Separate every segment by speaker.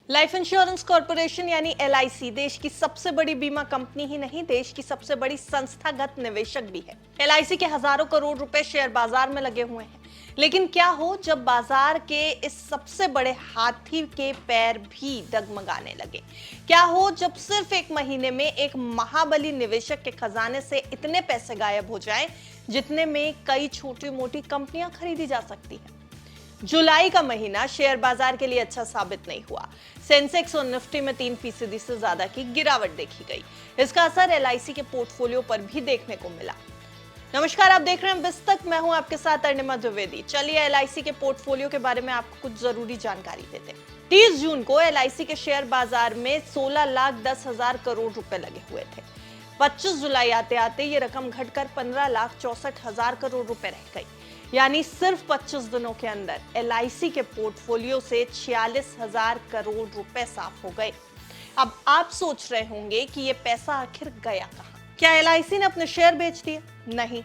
Speaker 1: Life insurance corporation यानी LIC देश की सबसे बड़ी बीमा कंपनी ही नहीं, देश की सबसे बड़ी संस्थागत निवेशक भी है। एलआईसी के हजारों करोड़ रुपए शेयर बाजार में लगे हुए हैं। लेकिन क्या हो जब बाजार के इस सबसे बड़े हाथी के पैर भी डगमगाने लगे? क्या हो जब सिर्फ एक महीने में एक महाबली निवेशक के खजाने से इतने पैसे गायब हो जाएं, जितने में कई छोटी मोटी कंपनियां खरीदी जा सकती हैं? जुलाई का महीना शेयर बाजार के लिए अच्छा साबित नहीं हुआ। सेंसेक्स और निफ्टी में 3% से ज्यादा की गिरावट देखी गई। इसका असर एलआईसी के पोर्टफोलियो पर भी देखने को मिला। नमस्कार, आप देख रहे हैं बिस्तक। मैं हूं आपके साथ अरुणिमा द्विवेदी। चलिए एलआईसी के पोर्टफोलियो के बारे में आपको कुछ जरूरी जानकारी देते हैं। 30 जून को एलआईसी के शेयर बाजार में 16,10,000 करोड़ रुपए लगे हुए थे। 25 जुलाई आते आते ये रकम घटकर 15,64,000 करोड़ रुपए रह गई। यानी सिर्फ 25 दिनों के अंदर एलआईसी के पोर्टफोलियो से 46,000 करोड़ रुपए साफ हो गए। अब आप सोच रहे होंगे कि ये पैसा आखिर गया कहां? क्या एलआईसी ने अपने शेयर बेच दिए? नहीं,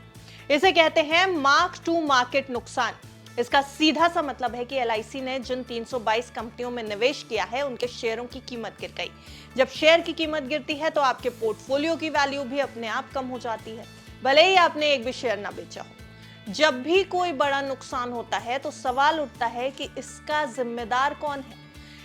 Speaker 1: इसे कहते हैं मार्क टू मार्केट नुकसान। इसका सीधा सा मतलब है कि एलआईसी ने जिन 322 कंपनियों में निवेश किया है, उनके शेयरों की कीमत गिर गई। जब शेयर की कीमत गिरती है तो आपके पोर्टफोलियो की वैल्यू भी अपने आप कम हो जाती है, भले ही आपने एक भी शेयर ना बेचा हो। जब भी कोई बड़ा नुकसान होता है तो सवाल उठता है कि इसका जिम्मेदार कौन है।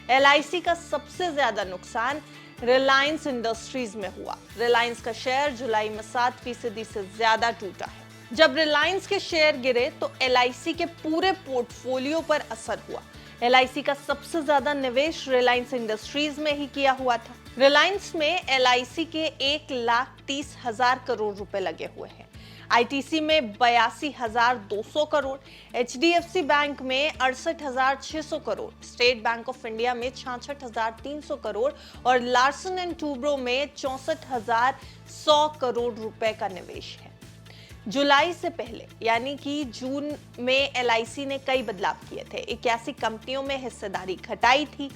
Speaker 1: एलआईसी का सबसे ज्यादा नुकसान रिलायंस इंडस्ट्रीज में हुआ। रिलायंस का शेयर जुलाई में 7% से ज्यादा टूटा है। जब रिलायंस के शेयर गिरे तो एलआईसी के पूरे पोर्टफोलियो पर असर हुआ। एलआईसी का सबसे ज्यादा निवेश रिलायंस इंडस्ट्रीज में ही किया हुआ था। रिलायंस में एलआईसी के 1,30,000 करोड़ रुपए लगे हुए हैं। आईटीसी में 82,200 करोड़, एचडीएफसी बैंक में 68,600 crore, state bank of India में 66,300 करोड़ और लार्सन एंड टूब्रो में 64,100 करोड़ रुपए का निवेश है। जुलाई से पहले यानी कि जून में एलआईसी ने कई बदलाव किए थे। 81 कंपनियों में हिस्सेदारी घटाई थी।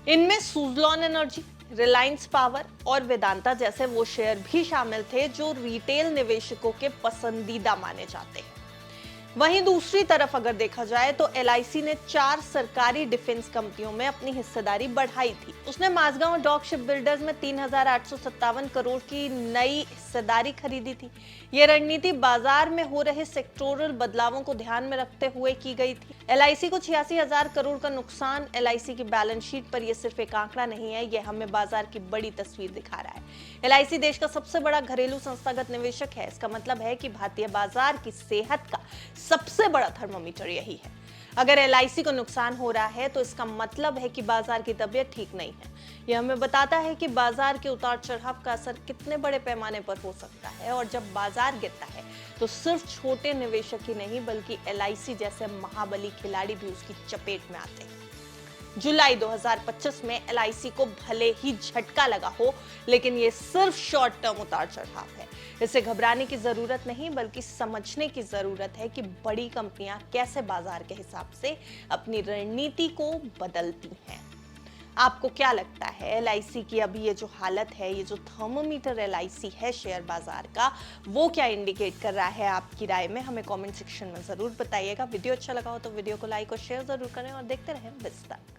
Speaker 1: इनमें सुज़लॉन एनर्जी, रिलायंस पावर और वेदांता जैसे वो शेयर भी शामिल थे जो रिटेल निवेशकों के पसंदीदा माने जाते हैं। वहीं दूसरी तरफ अगर देखा जाए तो एलआईसी ने 4 सरकारी डिफेंस कंपनियों में अपनी हिस्सेदारी बढ़ाई थी। उसने माझगांव डॉक शिप बिल्डर्स में 3,857 करोड़ की नई हिस्सेदारी खरीदी थी। ये रणनीति बाजार में हो रहे सेक्टोरल बदलावों को ध्यान में रखते हुए की गई थी। एलआईसी को 86,000 करोड़ का नुकसान एलआईसी की बैलेंस शीट पर यह सिर्फ एक आंकड़ा नहीं है, यह हमें बाजार की बड़ी तस्वीर दिखा रहा है। एलआईसी देश का सबसे बड़ा घरेलू संस्थागत निवेशक है। इसका मतलब है कि भारतीय बाजार की सेहत का सबसे बड़ा थर्मोमीटर यही है। अगर एलआईसी को नुकसान हो रहा है तो इसका मतलब है कि बाजार की तबीयत ठीक नहीं है। यह हमें बताता है कि बाजार के उतार चढ़ाव का असर कितने बड़े पैमाने पर हो सकता है। और जब बाजार गिरता है तो सिर्फ छोटे निवेशक ही नहीं बल्कि एलआईसी जैसे महाबली खिलाड़ी भी उसकी चपेट में आते हैं। जुलाई 2025 में एलआईसी को भले ही झटका लगा हो, लेकिन ये सिर्फ शॉर्ट टर्म उतार चढ़ाव है। इसे घबराने की जरूरत नहीं बल्कि समझने की जरूरत है कि बड़ी कंपनियां कैसे बाजार के हिसाब से अपनी रणनीति को बदलती हैं। आपको क्या लगता है एलआईसी की अभी ये जो हालत है, ये जो थर्मोमीटर एलआईसी है शेयर बाजार का, वो क्या इंडिकेट कर रहा है? आपकी राय में हमें कमेंट सेक्शन में जरूर बताइएगा। वीडियो अच्छा लगा हो तो वीडियो को लाइक और शेयर जरूर करें और देखते रहें बिस्तर।